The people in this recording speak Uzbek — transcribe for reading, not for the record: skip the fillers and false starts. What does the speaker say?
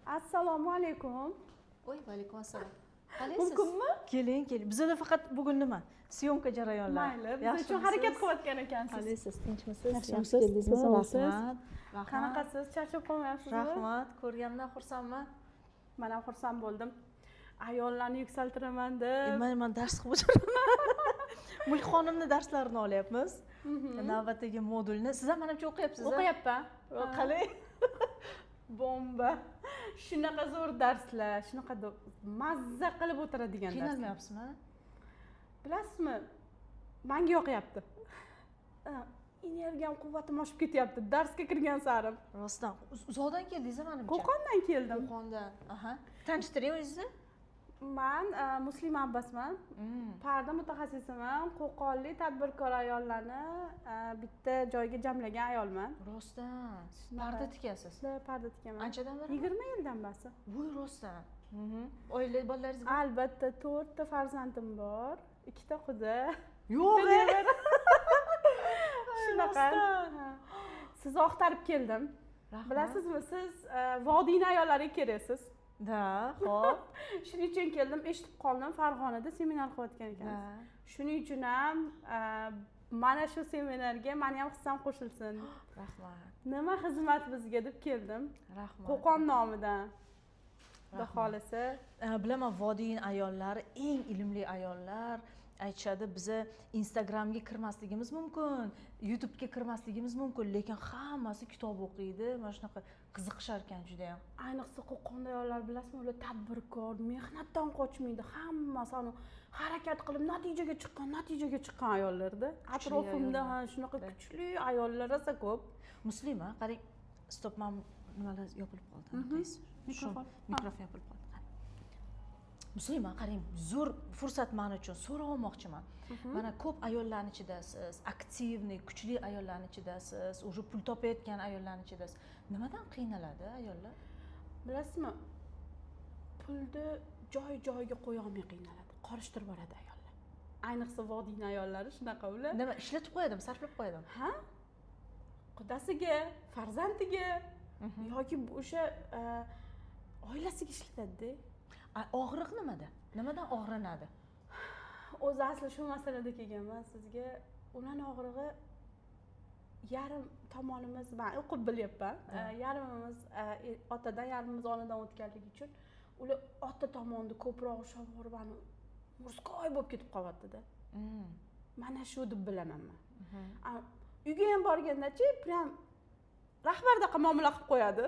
Assalomu alaykum. Voy, alaykum assalom. Qalaysiz? Mumkinmi? Keling. Bizda faqat bugun nima? Syomka jarayonlari. Mayli, biz uchun harakat qilayotgan ekansiz. Qalaysiz? Tinchmisiz? Yaxshimisiz? Keldingizmi? Rahmat. Rahmat. Qanaqasiz? Charchab qolmayapsizmi? Rahmat. Ko'rganimdan xursandman. Men ham xursand bo'ldim. Ayollarni yuksaltiraman deb. Men dars qilib o'tiraman. Mulk xonimni darslarini olyapmiz. Navbatdagi modulni siz ham menimcha o'qiyapsiz. O'qiyapman. Qalay? Bomba. Shunaqa zo'r darslar, shunaqa mazza qilib o'tiradigan darslar. Qiynalmayapsizmi? Bilasizmi? Menga yoqyapti. Energiyam, quvvatim oshib ketyapti darsga kirgan sari. Rostdan uzoqdan keldingiz menimcha. Qo'qondan keldim. Qo'qondan. Aha. Tanishtiring o'zingizni. Men Muslima Abbasman. Parda mutaxassisiman. Qo'qonlik tadbirkor ayollarni bitta joyga jamlagan ayolman. Rostdan. Parda tikasiz. Parda tikaman. Anchadan beri? 20 yildan beri. Voy, rostdan. Oila bolalaringiz bor? Albatta, 4 ta farzandim bor. 2 ta qizi. Yo'q. Shunaqa. Sizni oqtarib keldim. Bilasizmi, siz vodiyni ayollariga keraksiz. Da, xo'p. Shuning uchun keldim, eshitib qoldim, Farg'onada seminar qilayotgan ekansiz. Shuning uchun ham mana shu seminarga meni ham hissam qo'shilsin. Rahmat. Nima xizmat bizga deb keldim. Rahmat. Qo'qon nomidan. Xudo xolisa. Bilaman, vodiyning ayollari eng ilmli ayollar. Aytishadi, biza Instagramga kirmasligimiz mumkin, YouTube'ga kirmasligimiz mumkin, lekin hammasi kitob o'qiydi. Mana shunaqa qiziqishar ekan juda ham. Ayniqsa Qo'qonda ayollar bilasizmi, ular tadbirkor, mehnatdan qochmaydi. Hammasi harakat qilib natijaga chiqqan ayollarda. Atrofimda shunaqa kuchli ayollar rosa ko'p. Muslima, qarang, stop, men nimalar yopilib qoldi. Mikrofon yopilib qoldi. Muslima, qarang, zo'r fursat men uchun so'rab olmoqchiman. Mana ko'p ayollarning ichidasiz, aktivniy, kuchli ayollarning ichidasiz, уже pul topayotgan ayollarning ichidasiz. Nimadan qiynaladi ayollar? Bilasizmi? Pulni joy-joyiga qo'ya olmay qiynaladi. Qorishtirib yuboradi ayollar. Ayniqsa vodiyning ayollari shunaqa ular. Nima, ishlatib qo'yadimi, sarflab qo'yadimi? Ha? Qudasiga, farzandiga yoki o'sha oilasiga ishlatadi-da. Og'riq nimada? Nimadan og'rinadi? O'zi asli shu masalada kelganman sizga. Ularning og'rig'i yarim tomonimiz, men o'qib bilyapman. Yarimimiz otadan, yarimimiz onadan o'tganligi uchun ular ota tomonda ko'proq ushlab borib, murskoy bo'lib ketib qolyapti-da. Mana shu deb bilaman men. Uyga ham borganda-chi, prям rahbardaqa muomala qilib qo'yadi.